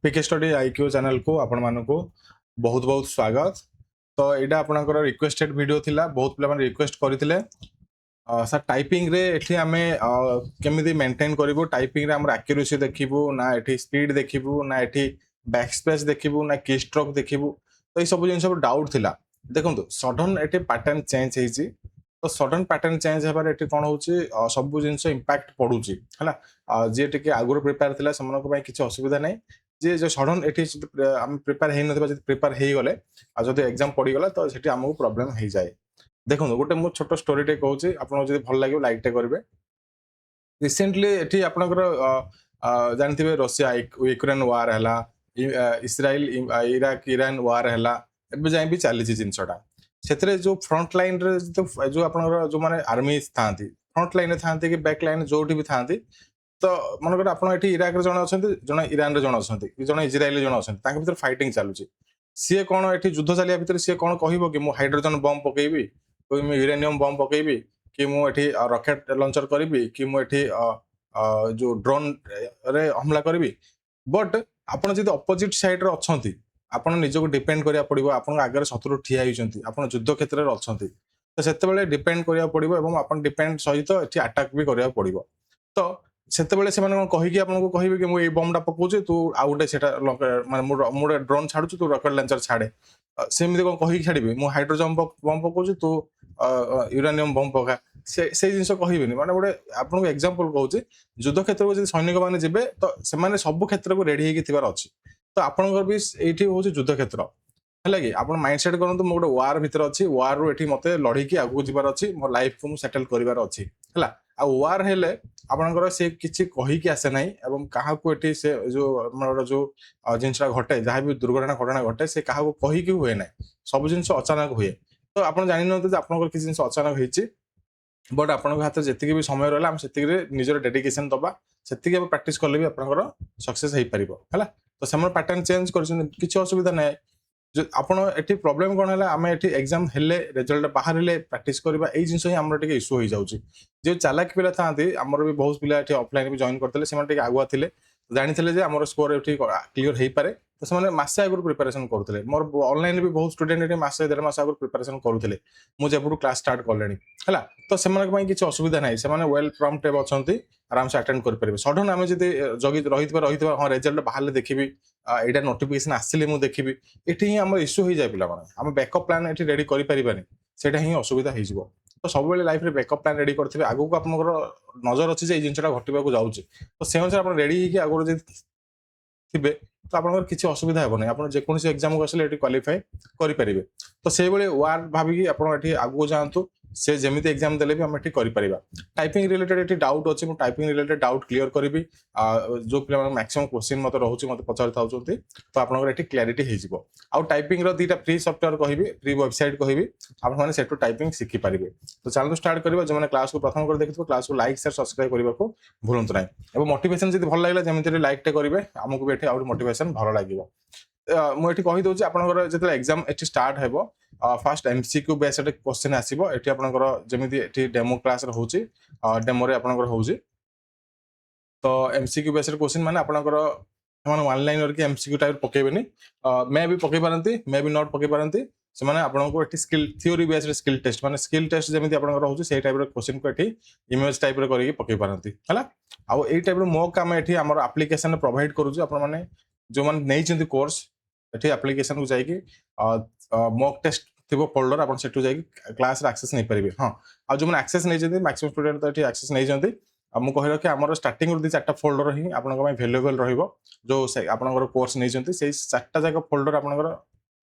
पीके study IQ channel को आपण मानकु बहुत बहुत स्वागत। तो यहाँ आपणकर रिक्वेस्टेड वीडियो थिला, बहुत पिला माने रिक्वेस्ट करथिले सर टाइपिंग रे एठी आमे केमिति मेंटेन करिवो, टाइपिंग रे हमर एक्यूरेसी देखिबो ना, एठी स्पीड देखिबो ना, एठी बैक स्पेस देखिबो ना, की स्ट्रोक देखिबो। तो ये सब जिन सब डाउट थिला। देखंतु सडन एठी पैटर्न चेंज हेछि, तो सडन पैटर्न चेंज हेबार एठी कोन होछि सब जिंस इंपैक्ट पडुछि हला। जे टिके आगुर प्रिपेयर थिला समनको पय किछि असुविधा नै, जे जो सडन एठी हम प्रिपेयर हेइ नथिबा, जे प्रिपेयर हेइ गले आ जदि एग्जाम पड़ी गला तो सेठी हमहु प्रॉब्लम हेइ जाय। देखो गोटे मो छोट स्टोरी टे कहूँ, आपको जब भल लगे लाइक टे करेंगे। रिसेंटली एटी आपनकर जानते रशिया यूक्रेन वार है, इस्राएल इराक ईरान वार है, एवं जाए भी चली जिनसा से जो फ्रंट लाइन रे जो आपनकर जो माने आर्मी था, फ्रंट लाइन था कि बैक लाइन जो भी था, तो मनकर आप इराक जन अच्छा, जन ईरान जन अच्छा, जन इज्राएल जन अच्छा, भर फाइटिंग चलुची। सी कौन ये युद्ध चलिया भितर सी कौन कह कि मुझे हाइड्रोजन बम पकेबी, कि मुझे यूरेनियम बम पकेबी, कि मुझे रॉकेट लॉन्चर करी, कि मुझे जो ड्रोन रे हमला करी। बट आपड़ जब अपोजिट साइड अच्छा, आप निजक डिपेंड करा पड़ो, आप आगे शत्रु ठिया होती, आप युद्ध क्षेत्र में अच्छा, तो से डिपेंड करा पड़ो और आप डिपेंड सहित ये अटाक भी करा पड़ो। तो सेतेबेले से माने कहिकी आपनको कहिबे कि मु ए बम डा पकोचे, तू आ गुटे सेटा माने मुडे ड्रोन छाडुछु, तू रॉकेट लॉन्चर छाडे। सेमिति कोन कहिकी छाडिबे, मु हाइड्रोजन बम पकोचे, तू यूरेनियम बम पका। से जिंस कहिबेनी, माने गुटे आपनको एग्जांपल कहूचे। युद्ध क्षेत्र को जदि सैनिक माने जिबे तो से माने सब क्षेत्र को रेडी हेकी थिबार अछि। तो आपनकर भी एठी होचे युद्ध क्षेत्र है कि आप माइंडसेट करूँ, मोटे वार भितर अच्छी, वार रु एठी मते लड़ी की आगु जीवार अच्छी, मो लाइफ को सेटल करिवार अच्छी है। आ वार हेले आपनकर से किछि कहिकी आसे नाही, एवं काहा को एठी से जो हमर जो जिनसा घटे, जहाँ भी दुर्घटना घटना घटे, से काहा को कहिकी हुए नाही, सब जिनस अचानक हुए। तो आपण जानि न जे आपनकर किछि जिनस अचानक हेछि, बट आपनकर हाथ जेतिकी भी समय रहला, हम सेतिकी रे निजर डेडिकेशन दबा, सेतिकी हम प्रैक्टिस करले भी आपनकर सक्सेस हेइ परिबो हैला। तो सेमर पैटर्न चेंज करछन, किछि असुविधा नाही। जो आपण एठी प्रॉब्लम कोन हैला, आमे एठी एग्जाम हेले रिजल्ट बाहर हेले प्रैक्टिस करबा, एई जिंस ही हमर टिके इशू होई जाउची। जे चालाक पिला थांती, हमर भी बहुत पिला एठी ऑफलाइन भी जॉइन करतले, सेमान टिके आगुआ थिले, जानिथिले जे हमर स्कोर एठी क्लियर हेइ पारे, तो सेमाने मासे आगुर प्रिपरेशन करूथिले। मोर ऑनलाइन भी बहुत स्टूडेंट एठी मासे 1.5 मास आगुर प्रिपरेशन करूथिले, मु जेबुटु क्लास स्टार्ट करलेनी हैला। तो सेमान पई किछि असुविधा नाही, सेमाने वेल प्रॉम्प्ट अछंती, आराम से अटेंड कर परिबे। सडन आमे जदि जगी रहितबा हां रिजल्ट बाहरले देखिबी, एटा नोटिफिकेशन आसिले मु देखिबी, एठी ही हमर इश्यू होई जाय पिला माने। हम बैकअप प्लान एठी रेडी करि परिबानी, सेटा ही असुविधा हेइ जिवो। तो सब बेले लाइफ रे बैकअप प्लान रेडी करथिबे, आगु को आपनकर नजर अछि जे ए जिंसटा घटिबा को जाउची, तो से अनुसार आपण रेडी हिके आगु जे थिबे, तो आपनकर किछि असुविधा हेबो नै, आपण जे कोनसी एग्जाम को असले एठी क्वालिफाई करि परिबे। तो से बेले वार भाबी आपण एठी आगु जांतु, से जेमिति एग्जाम देले भी हम एठी करि परिबा। टाइपिंग रिलेटेड एठी डाउट अछि, मु टाइपिंग रिलेटेड डाउट क्लियर करिबी। जो पिला मैक्सिमम क्वेश्चन मते रहउची, मते पचारि थाउचंती, तो आपनकर एठी क्लैरिटी हेइ जिवो। आ टाइपिंग रो दीटा फ्री सॉफ्टवेयर कहिबी, फ्री वेबसाइट कहिबी, आपण माने सेटु टाइपिंग सिखि परिबे। तो चैनल स्टार्ट करिबा, जे माने क्लास को प्रथम कर देखिथबो, क्लास को लाइक शेयर सब्सक्राइब करिबा को भूलंतु नाही। एबो मोटिवेशन जदि भल लागला, जेमिति लाइक टे करिबे, हमकु भी एठी आउट मोटिवेशन भल लागिवो। मु एठी कहि दउची, आपनकर जेतले एग्जाम एठी स्टार्ट हेबो, फर्स्ट एमसीक्यू बेस्ड क्वेश्चन आसीबो। एठी आपनकर जेमिति एठी डेमो क्लास रे होउची, डेमो रे आपनकर होउची। तो एमसीक्यू बेस्ड क्वेश्चन माने आपनकर माने वन लाइनर की एमसीक्यू टाइप पकेबेनी, मे भी पके पारंती, मे भी नॉट पके पारंती। से माने आपनको एठी skill theory based skill test, माने स्किल टेस्ट जेमिति आपनकर होउची, सेही टाइप रे क्वेश्चन को एठी इमेज टाइप रे करिके पके पारंती हला। आ एई टाइप रे मॉक हम एठी हमर एप्लीकेशन प्रोवाइड करूची। आपन माने जो माने नै चंती कोर्स, एठी एप्लीकेशन को जाई कि मॉक टेस्ट थिबो फोल्डर, आपन सेटु जाई कि क्लास रे एक्सेस नै परिबे। हां, आ जो माने एक्सेस नै जंती, मैक्सिमम स्टूडेंट तो एठी एक्सेस नै जंती। मु कहि रखि हमर स्टार्टिंग दी 4टा फोल्डर ही आपनका पय अवेलेबल रहिबो। जो से आपनकर कोर्स नै जंती, सेही 4टा जागा फोल्डर आपनकर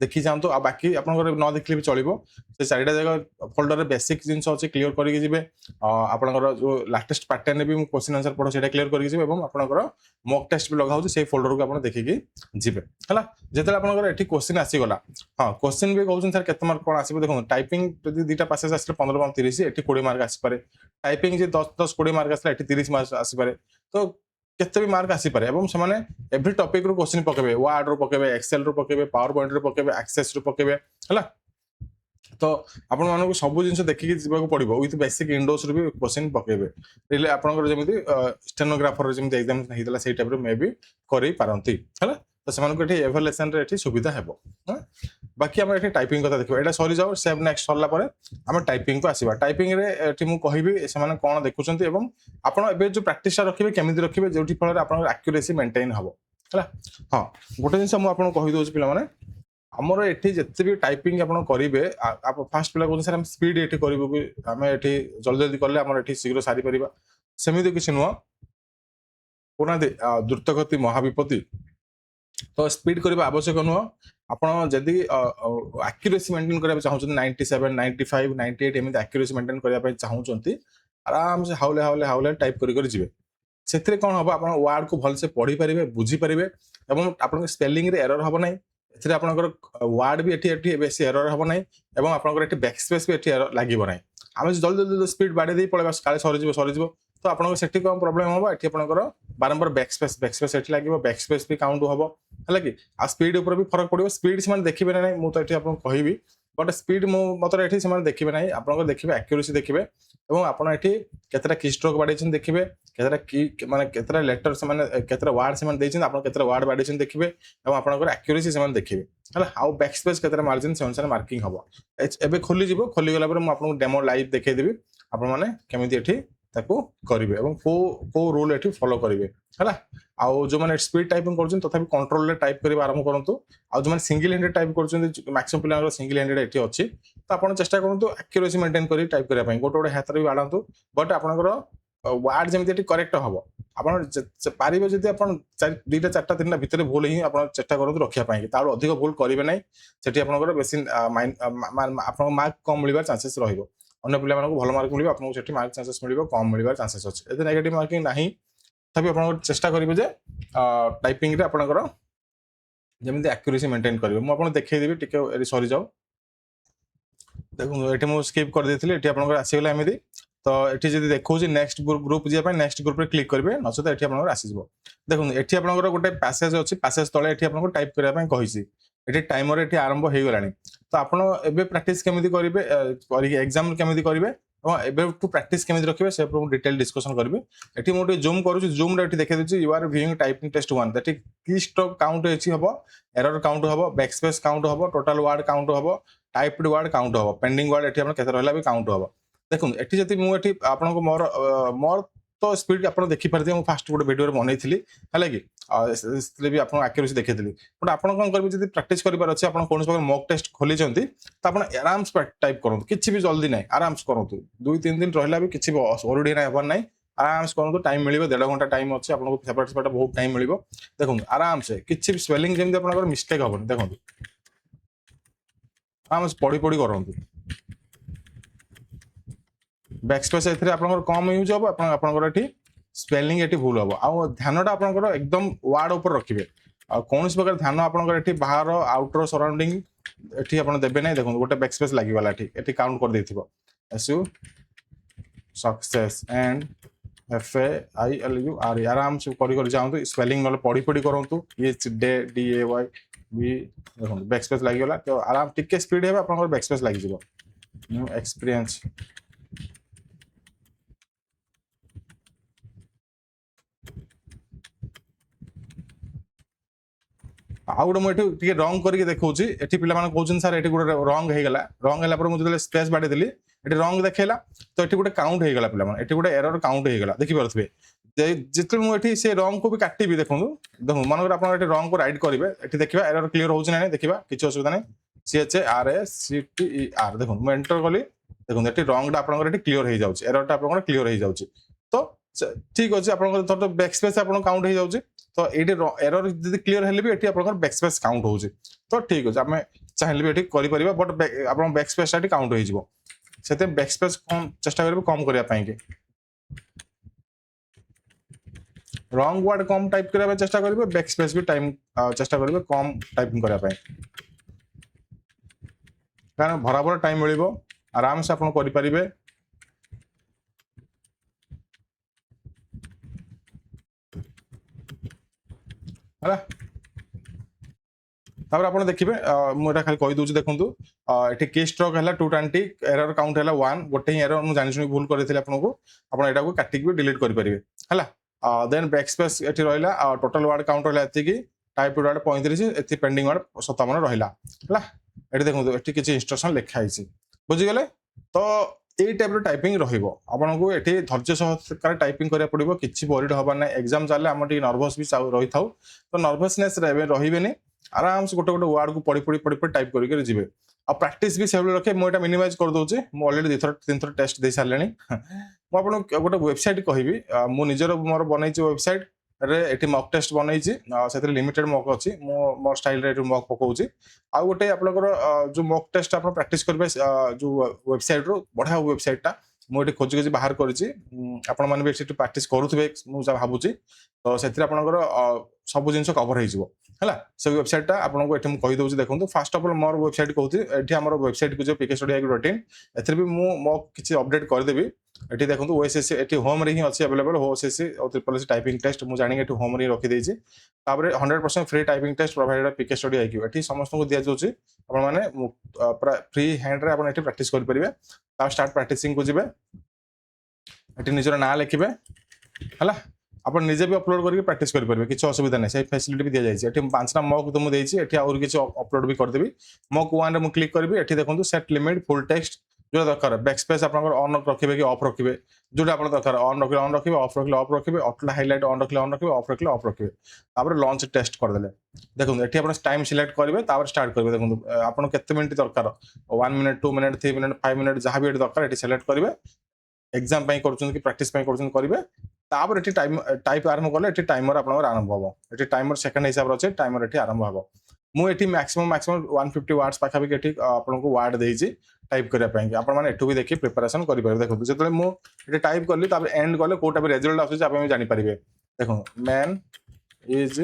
देखि जांतो। आ बाकी आपनकर न देखले भी चलिबो, से 4टा जागा फोल्डर रे बेसिक जिंस अछि क्लियर करिके जिबे। आपनकर जो लाटेस्ट पैटर्न भी मु क्वेश्चन आंसर पढो, सेटा क्लियर करिके जिबे, एवं आपनकर मॉक टेस्ट भी लगा होची, सेही फोल्डर को आपन देखि कि जिबे हला। जेतले आपनकर एठी क्वेश्चन आसी गला, हां क्वेश्चन भी कहउछन सर केते मार्क कोन आसीबो। देखो टाइपिंग जदि दीटा पासेज आसले 15 मार्क 30, एठी 20 मार्क आसी पारे। टाइपिंग जे 10 20 मार्क आसले, एठी 30 मार्क आसी पारे। तो केते भी मार्क आसी पारे, एवं से माने एवरी टॉपिक रो क्वेश्चन पकेबे, वर्ड रो पकेबे, एक्सेल रो पकेबे, पावर पॉइंट रो पकेबे, एक्सेस रो पकेबे हला। तो आपण मानको सब जिंस देखि जीवा को पड़िबो, विथ बेसिक विंडोज रो भी क्वेश्चन पकेबे। रिले आपनकर जेमिति स्टेनोग्राफर जेमिति एग्जाम हेइतला, सेही टाइप रो मे भी करि पारंती हला। तो सेमानकु एठी एभालुएशन रे एठी सुविधा हेबो। बाकी हम एठी टाइपिंग कथा देखिबो एटा सरी जाओ सेव नेक्स्ट सरला परे हम टाइपिंग को आसीबा। टाइपिंग रे एठी मु कहिबी सेमाने कोन देखुचंती एवं आपण एबे जो प्रैक्टिस रखिबे केमिति रखिबे जोठी फल रे आपण एक्यूरेसी मेंटेन हबो हला। हां गोटे जिंस मु आपण कहि दोछ पिला माने हमर एठी जत्ते भी टाइपिंग आपण करिवे आप फास्ट पिला कोन सर हम स्पीड एठी करिवो कि हम एठी जल्दी जल्दी करले हमर एठी शीघ्र सारी परिबा सेमिति किछ नुवा कोना दे द्रुत गति महाविपत्ति तो स्पीड करबा आवश्यक नुवा। आपण जदी एक्यूरेसी मेंटेन करबा चाहू 97 95 98 एमिति एक्यूरेसी मेंटेन करबा चाहू आराम से हाउले हाउले हाउले टाइप करि करि जिवे सेथिरे कोन हबो आपण वर्ड को भल से पढी परिबे बुझी परिबे एवं आपण स्पेलिंग रे एरर हबो नै एथिरे आपनकर वर्ड भी एठी एठी बेसी एरर हबो नै एवं आपनकर एठी बैकस्पेस भी एठी एरर लागिबो नै। हम जल्दी जल्दी स्पीड बाडे दे पळेबा काले सरी जिवो तो आपनकर सेठी कोन प्रॉब्लम हबो एठी आपनकर बारंबार बैकस्पेस एठी लागिबो बैकस्पेस भी काउंट हबो हला कि आ स्पीड ऊपर भी फरक पड़िबो। स्पीड से देखिबे नै मु तो एठी आपन कहिबी बट स्पीड मो मतलब एठी से देखिबे नै आपनकर देखिबे एक्यूरेसी देखिबे एवं आपण एठी केतरा की स्ट्रोक बाडैछन देखिबे केतरा की माने केतरा लेटर से माने केतरा वर्ड से दैछन आपण केतरा वर्ड बाडैछन देखिबे एवं आपनकर एक्यूरेसी से देखिबे हला हाउ बैकस्पेस केतरा मार्जिन से अनुसार मार्किंग हबो। एबे खोली जिवो खोली गला पर मु आपन डेमो लाइव देखाइ देबी आपण माने केमिति एठी ताको करिवे एवं को रूल एठी फॉलो करिवे हला। आउ जो माने स्पीड टाइपिंग करछन तथापि कंट्रोल ले टाइप करिबा आरंभ करंतु। आउ जो माने सिंगल हैंडेड टाइप करछन मैक्सिमम पिलांगर सिंगल हैंडेड एठी अछि तो आपण चेष्टा करंतु एक्यूरेसी मेंटेन करी टाइप करिया पई गोटे गोटे हाथ रे बाडांतु बट आपनकर वर्ड जेमिति एठी करेक्ट हबो। आपण पारिबे जदि आपण दुईटा चारटा तीनटा भितरे भूल ही आपण चेष्टा करंतु रखिया पई तारो अधिक भूल करिवे नै सेठी आपनकर बेसी आपन मार्क कम मिलबार चांसेस रहिबो। अन्य पिला मानको भल मार्क मिलिबो आपनको सेठी मार्क चांसेस मिलिबो कम मिलबार चांसेस अछि। एते नेगेटिव मार्किंग नाही तबे आपण चेष्टा करिवे जे टाइपिंग रे आपनकर जेमिति एक्यूरेसी मेंटेन करिवे। मु आपण देखै देबी टिके एरी सरी जाओ देखो एठी मु स्किप कर देथिले एठी आपनकर आसी गेला एमिति तो एठी जदी देखौ जे नेक्स्ट ग्रुप जे पय नेक्स्ट ग्रुप रे क्लिक करिवे नसे तो एठी आपनकर आसी जिवो। देखो एठी आपनकर गोटे पैसेज अछि पैसेज तळे एठी आपनकर टाइप करिया पय कहिसि एठी टाइमर एठी आरंभ हे गेलानी तो आपण एबे प्रैक्टिस केमिति करिवे एग्जाम केमिति करिवे और एबे टू प्रैक्टिस केमिति रखिबे से पर डिटेल डिस्कशन करबे। एठी मोटे जूम करू जूम रे एठी देखै दिछि you are viewing typing test 1 that keystroke count एछि हबो एरर काउंट हबो बैकस्पेस काउंट हबो टोटल वर्ड काउंट हबो टाइप्ड वर्ड काउंट हबो पेंडिंग वर्ड एठी आपण केते रहला भी काउंट हबो। देखो एठी जति मु एठी आपण को मोर तो स्पीड आपण देखि परथि मु फास्ट गोटे वीडियो रे बनैथिली हला कि इसले भी आपण एक्यूरेसी देखैथिली बट आपण कोन करबे जति प्रैक्टिस करिबार अछि आपण कोनस प्रकार मॉक टेस्ट खोली जंती त आपण आराम से टाइप करंतु किछि भी जल्दी नै आराम से करंतु 2-3 दिन रहला भी किछि भी ओरडी नै हबन नै आराम से करंतु टाइम मिलिबो 1.5 घंटा टाइम अछि आपण को सेपरेट सेपरेट बहुत टाइम मिलिबो। देखो आराम से किछि भी स्पेलिंग जेमि आपण मिस्टेक हबन देखो आराम से पढी पढी करंतु बैकस्पेस एथरे आपनकर कम यूज हबो आपनकर एठी स्पेलिंग एठी भूल हबो आ ध्यानटा आपनकर एकदम वर्ड ऊपर रखिबे आ कोनस प्रकार ध्यान आपनकर एठी बाहर आउटर सराउंडिंग एठी आपन देबे नै। देखो गोटे बैकस्पेस लागि वाला एठी काउंट कर देथिबो एसयू सक्सेस एंड F A I L U R आराम से करि जाउंतु स्पेलिंग नले पढी पढी करंतु एच डे डी ए वाई बी देखो बैकस्पेस लागि वाला तो आराम टिके स्पीड हेबा आपनकर बैकस्पेस लागि जिवो। न्यू एक्सपीरियंस आ गोटे मुझे रंग करके देखा एटी पिला कहते सर ये गोटे रंग होला पर मुझे स्पेस बाटे देली ये रंग देखला तो ये गोटे काउंट होगा पिला ये गोटे एरर काउंट होगा देखिपे जिते मुझे से रंग को भी काटिबी देखो देखो मन आप रंग को राइट करेंगे ये देखा एरर क्लीयर हो देखा किसी असुविधा नहीं CHARACTER देखो मुझे एंटर कली देखो ये रंग आप क्लीयर हो जाए एरर आप क्लीयर हो जाए तो ठीक अच्छे आप बैकस्पेस आप काउंट हो जाए तो ये एरर जब क्लीयर हेले भी ये बैकस्पेस काउंट हो तो ठीक अच्छे आम चाहिए भी ये करें बट आप बैकस्पेस काउंट हो बैकस्पेस कम चेष्टा करेंगे कम करने रंग वर्ड कम टाइप करने चेष्टा करेंगे बैकस्पेस भी टाइम चेष्टा करेंगे कम टाइपिंग करने कारण बराबर टाइम मिल आराम से आप करें है तापर आप देखिए मुझे खाली कही दूसरी देखूँ ये की स्ट्रोक है 220 एरर काउंट है 1 गोटे ही एरर मुझे जानी भूल करी आपको आप काटिक भी डिलीट करेंगे है देन बैकस्पेस ये रहा टोटल वर्ड काउंट रहा ये टाइप वार्ड 35 एथि पेंडिंग वार्ड 57 रहिला हला एठी देखंतु एठी किछि इंस्ट्रक्शन लिखा हिछि बुझि गेले तो এই টাইপর টাইপিং রহিব আপনার এটি ধৈর্য সহকারে টাইপিং করা পড়ব কিছু বরিড হবার না এক্সাম চালে আমার টিকে নর্ভস বি রহি থাও তো নর্ভসনেস রহিবেনি आराम से गोटे गोटे वार्ड को पढ़ी पढ़ी पढ़ी पढ़ी टाइप करके जी आ प्रैक्टिस भी से रखे मुझे मिनिमाइज कर दूसरी मुझे अलरेडी 2-3 थर टेस्ट दे सारे मुझे गोटे वेबसाइट कहबी मुझे मोर बनई वेबसाइट रे एटी मॉक टेस्ट बनई से लिमिटेड मॉक अच्छी मो स्टाइल रे मॉक पकाउची आ गोटे आपनकर जो मॉक टेस्ट आप प्रैक्टिस करबे जो वेबसाइट रो बढ़िया वेबसाइट टा मुझे खोजी खोजी बाहर करिछि आपण माने भी एटी प्रैक्टिस करूथबे मु भाबुची तो सेतिर आपनकर सब जिंस कवर हो है से वेबसाइट टा आपको ये कही दूसरी देखो fast of all more website कहती ये आम वेबसाइट को जो pkstudy.in एथि भी मो किसी अपडेट करदेवी ये देखो ओएसएससी ये होम रे ही अच्छी अवेलेबल ओएसएससी और ट्रिपल टाइपिंग टेस्ट मुझे जानी होम रे रखी देती 100% free typing test provided pkstudy.in ये समस्त को दि जाऊँगी आपने फ्री हैंड रे आप प्रैक्टिस करेंगे स्टार्ट प्रैक्टिसिंग को जी ये निजर ना लिखे है आप निजे भी अपलोड करके प्रैक्टिस करेंगे किसी असुविधा नहीं से फैसिलिटी भी दी जाए 5टा मॉक तो मुझे देती आउर किसी अपलोड भी करदेवी मॉक 1 रे क्लिक करी ये देखो सेट लिमिट फुल टेक्स्ट जो दरकार बैकस्पेस आप ऑन रखिए कि ऑफ रखिए जोटा आप दरकार ऑन रखिए ऑफ रखिए ऑफ रखिए ऑटो हाइलाइट ऑन रखिए ऑन रखिए ऑफ रखिए ऑफ रखिए लॉन्च टेस्ट करदे देखो ये आप टाइम सिलेक्ट करेंगे स्टार्ट करेंगे देखो आपको केते मिनट दरकार 1 मिनट 2 मिनट 3 मिनट 5 मिनट जहाँ भी दरकार ये सिलेक्ट करेंगे एग्जाम कि प्रैक्टिस करेंगे तापर ये टाइप आरंभ कले ये टाइमर आप आरंभ हम ये टाइमर सेकंड हिसाब से टाइमर ये आरंभ हम मुझे मैक्सिमम 150 वार्ड्स पाखापाखि आपको वार्ड देती टाइप करने आपने भी देखिए प्रिपेरेसन करेंगे देखो जो मुझे टाइप कली एंड कले कौटा भी रिजल्ट आसूँ आप जानीपर देखो मैन इज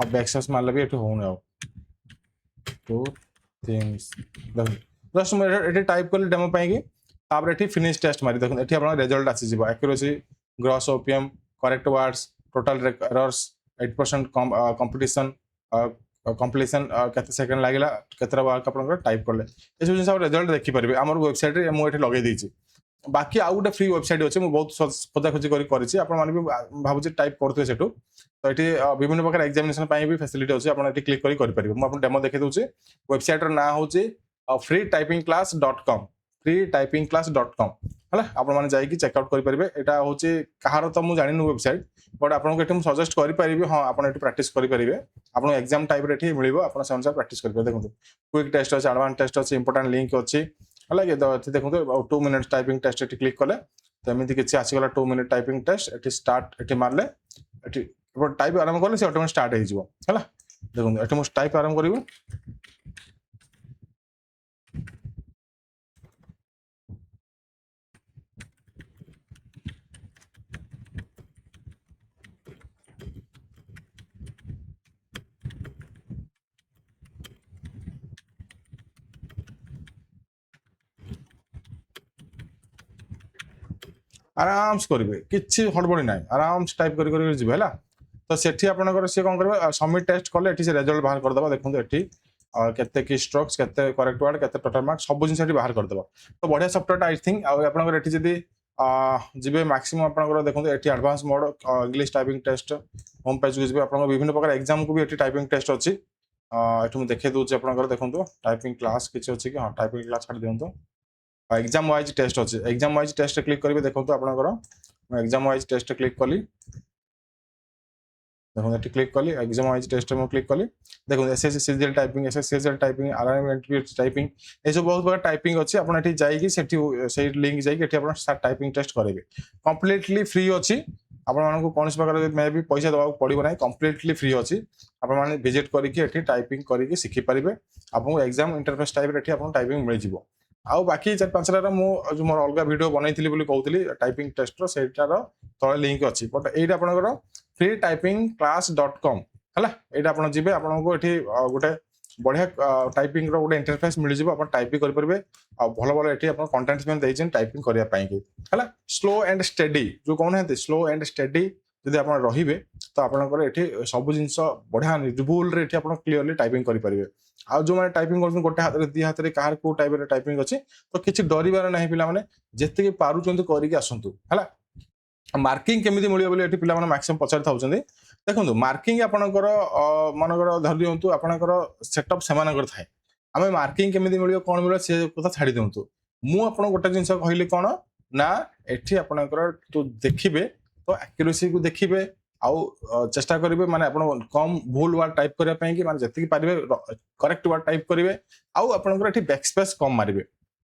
अब बैकस्पेस मारले भी ये होने टू थिंग्स जस्ट मुझे टाइप कली डेमो पाएंगे तापर ये फिनिश टेस्ट मारी देखो ये आप रिजल्ट आसीज accuracy gross OPM correct words total errors 8% competition completion केते सेकंड लागला केतरा वार्क आप टाइप करले ये सब जिन रिजल्ट देखिपारे आम वेबसाइट रे मुझे लगे देती बाकी आउ गोटे फ्री वेबसाइट अच्छे मुझे बहुत खोजाखोजी कर भावुँ टाइप करुवे से तो ये विभिन्न प्रकार एग्जामिनेशन भी फैसिलिटी अच्छी आप क्लिक करेंगे मुझे डेमो देखी दूसरी वेबसाइट ना हूँ freetypingclass.com freetypingclass.com है आपने जाकि चेकआउट करेंगे यहाँ हूँ कहार तो मुझे जानी वेबसाइट बट आपको सजेस्ट करेंगे हाँ आप प्रैक्टिस करेंगे आपको एग्जाम टाइप ये मिले आप अनुसार प्रैक्टिस करेंगे देखो क्विक टेस्ट अच्छे एडवांस टेस्ट अच्छे इंपोर्टेंट लिंक अच्छी है देखो 2 मिनट टाइपिंग टेस्ट ये क्लिक कले तो एमती किसी आसीगला 2 मिनट टाइपिंग टेस्ट ये स्टार्ट ये मारे टाइप आरंभ कले ऑटोमेटिक स्टार्ट है देखो ये मुझे टाइप आरंभ करी आराम से करेंगे किसी हड़बड़ी ना आराम से टाइप कर जी है तो सेठी आपंकर सी कौन करेंगे सबमिट टेस्ट कले ये रिजल्ट बाहर करदे देखो ये केते की स्ट्रोक्स केते करेक्ट वर्ड केते टोटल मार्क सब जिन बाहर करदे तो बढ़िया सॉफ्टवेयर आई थिंक आपंकर ये जदि जी मैक्सिमम आपंकर देखो ये advance mode English typing test home page को जी आप विभिन्न प्रकार एग्जाम को भी ये टाइपिंग टेस्ट अच्छी ये देखे दूसरी आपंकर देखो टाइपिंग क्लास किसी अच्छी कि हाँ टाइपिंग क्लास छाड़ दिखाँ एग्जाम वाइज टेस्ट अच्छे एग्जाम वाइज टेस्ट क्लिक करेंगे देखो आपंकर एग्जाम वाइज टेस्ट क्लिक कली देखो ये क्लिक कली एग्जाम वाइज टेस्ट में क्लिक कली देखो एसएससीजीएल टाइपिंग एसएससीजीएल टाइपिंग आरआरबी टाइपिंग ये सब बहुत प्रकार टाइपिंग अच्छी आप जाकि लिंक जाकि स्टार्ट टाइपिंग टेस्ट करेंगे कंप्लीटली फ्री अच्छी आपको कौन प्रकार मे भी पैसा देवा पड़ो ना कंप्लीटली फ्री अच्छी आपने विजिट करके टाइपिंग करके शिखिपारे आपको एग्जाम इंटरफेस टाइप टाइपिंग मिल जाए आउ बाकी 4-5 जो मोर अलग वीडियो बनई कहती टाइपिंग टेस्ट रहीटार तले लिंक अच्छी बट ये आपंकर freetypingclass.com है यहाँ आप जी आपको ये गोटे बढ़िया टाइपिंग गोटे इंटरफेस मिल जाए आप टाइप भी करेंगे भल भल ये कंटेंट्स टाइपिंग करने है स्लो एंड स्टेडी जो कहना स्लो एंड स्टेडी जदि आप रहिबे तो आपनकर एठी सब जिंस बढ़िया निर्भुल रे एठी आपण क्लियरली टाइपिंग करि परिबे आ जो माने टाइपिंग करछन गोटे हाथ रे दी हाथ रे कार को टाइप रे टाइपिंग अछि तो किछि डरिबार नाही पिला माने जेते के पारुचंत करिके आसंतु हला मार्किंग केमिति मिलियो बोली एठी पिला माने मैक्सिमम पचार थाउचंदी देखंतु मार्किंग आपनकर मनकर धर दियंतु आपनकर सेटअप सेमानकर थाए आमे मार्किंग केमिति मिलियो कोन मिलियो से कथा छाडी दियंतु मु आपण गोटे जिंस कहली कोन ना एठी आपनकर तो देखिबे तो एक्यूरेसी को देखिबे आउ चेष्टा करिवे माने आपण कम भूल वर्ड टाइप करिया पई कि माने जति पारिबे करेक्ट वर्ड टाइप करिवे आउ आपनकर एठी बैकस्पेस कम मारिबे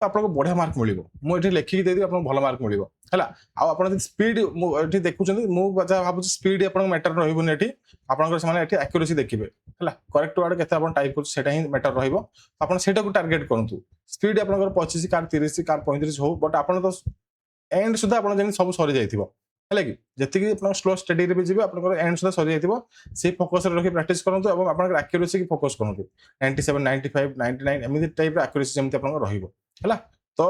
तो आपको बढ़िया मार्क मिलिबो मु एठी लेखि देबी आपन भलो मार्क मिलिबो हला आउ आपण स्पीड मु एठी देखुचंदी मु बजा भाबु स्पीड आपन मैटर रहइबो एठी आपनकर समान एठी एक्यूरेसी देखिबे हला करेक्ट वर्ड केते आपन टाइप कर सेटा ही मैटर रहइबो आपन सेटा को टारगेट करंतु स्पीड आपनकर 25 कार 30 कार 35 हो बट आपन तो एंड सुधा आपन जनि सब सरी जाइथिबो हला कि जति कि आपन स्लो स्टडी रे भी जिबे आपनकर एंड सुधा सरी जाइथिबो से फोकस रे रखि प्रैक्टिस करंतु एवं आपनकर एक्यूरेसी की फोकस करंतु 97 95 99 एमिति टाइप रे एक्यूरेसी जेमति आपनकर रहिबो हला तो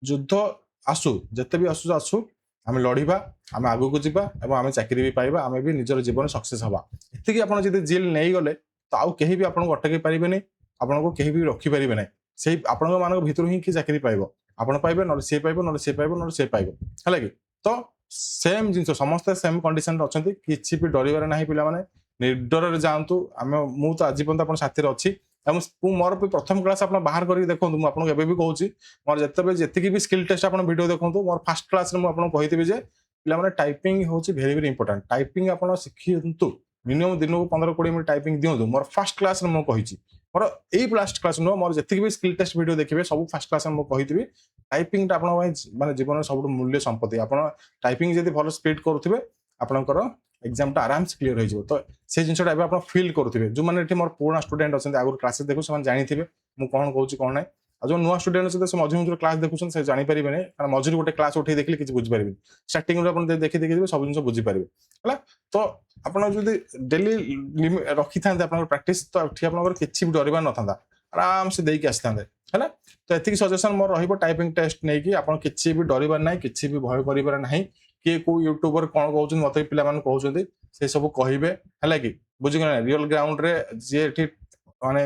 युद्ध आसु जते भी आसु आसु आमे लढिबा आमे आगु को जिबा एवं आमे चाकरी भी पाइबा आमे भी निजर जीवन सक्सेस हबा एति कि आपन जदि जेल नै गले तो आउ केही भी आपन अटके पारिबे नै आपन को केही भी रखि पारिबे नै सेही आपन मानक भितर ही कि चाकरी पाइबो आपन पाइबे न से पाइबो न से पाइबो न से पाइबो हला कि तो सेम जिंस समस्त सेम कंडीशन रे अछंती किछि भी डरिबार नाही पिला माने निर्डर रे जांतु आमे मु तो आजि पन आपन साथी रे अछि मोर प्रथम क्लास आप बाहर करके देखो मुझे भी कहूँ मोर जिते जी भी स्किल टेस्ट आप वीडियो देखो मोर फास्ट क्लास मुझे कही जे पे टाइपिंग हूँ भेरी भेरी इंपोर्टेंट टाइपिंग आप शिखु मिनिमम दिन को 15-20 मिनट टाइपिंग दिंतु मोर फास्ट क्लास मुझे मोर यही लास्ट क्लास नुह मोर जी भी स्किल टेस्ट वीडियो देखिए सब फास्ट क्लास मुझे कही टाइपिंग माने जीवन सब मूल्य संपत्ति आप टाइपिंग जब भल स्पीड करुवे आपंकर एग्जाम टा आराम से क्लियर हो तो से जिनटा आप फिल करुवे जो मैंने मोर पुराना स्टूडेंट अच्छे आगुरी क्लास देखो से जानी मुझे कौन कहूँ कौन ना जो नुआ स्टूडेंट अच्छे से मझे मझे क्लास देखुन से जानीपारे कारण मझे गोटे क्लास उठे देखिए किसी बुझीपारे स्टार्टिंग देखी देखिए सब जिन बुझीपारे है तो आपड़ जो डेली रखी था प्राक्ट तो आप किसी भी डरबार ना था आराम से देकी आसी था है तो ये सजेसन मोर टाइपिंग टेस्ट नहीं कि आप किसी भी डरबार ना कि भी भय कर ना किए को यूट्यूबर कौन कहते मत पिला कहते से सब कहे है कि बुझे रियल ग्राउंड रे जी माने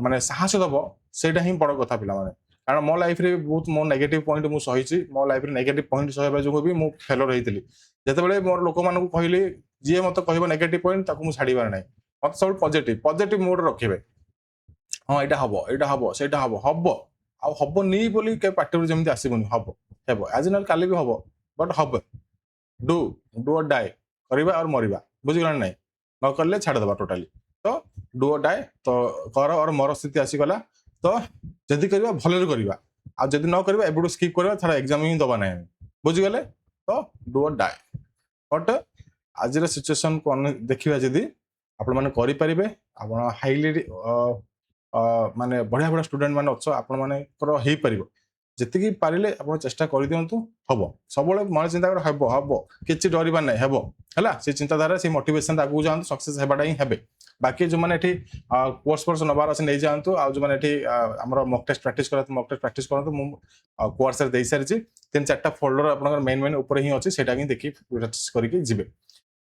माने साहस दब से बड़ कथा पिला माने कारण मो लाइफ रे बहुत मो नेगेटिव पॉइंट मु सही मो लाइफ रे नेगेटिव पॉइंट सहबा जो भी मु फेलर होइतिली जेतेबेले मोर लोक मानकु कहली जे मत कहबो नेगेटिव पॉइंट ताकू मु छाड़ीबार नै मत सब पॉजिटिव मोड रखिबे हां एटा हबो सेटा हबो आ हबो नी बोली के पार्टी जेमति आसीबोनी हबो एजनल काली भी हबो बट हबो डू और डाई करबा और मरिबा बुझिगला नै न करले छाड़ दबा टोटली तो डू और डाई तो कर और मर स्थिति आसी गला तो जदि करबा भले करबा आ जदि न करबा एबडू स्किप करबा थोड़ा एग्जाम ही दबा नै बुझि गले तो डू और डाई बट आज रे सिचुएशन को देखिबा जदि आपण माने करि परिबे आपण हाईली माने बढ़िया बढ़िया स्टूडेंट माने अच्छो आपण माने कर हेई परिबो जति पारे आप चेष्टा कर दिंतु हम सब मन चिंता कर हम किसी डरबार ना है से चिंताधारा से मोटिवेशन आगू जातु सक्सेस होगा ही हे बाकी जो मैंने कोर्स फोर्स नबार अच्छे नहीं जातु आ जो मैंने मक टेस्ट प्रैक्टिस कर मक टेस्ट प्रैक्टिस करूँ कोर्स दे सारी 3-4टा फोल्डर आप मेन ऊपर ही अच्छी से देखिए करके जी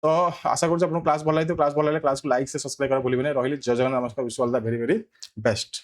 तो आशा करूँ क्लास भल क्लास भल क्लास को लाइक से सब्सक्राइब कर भूलिए रही जय जगन्नाथ नमस्कार wish all the very very best.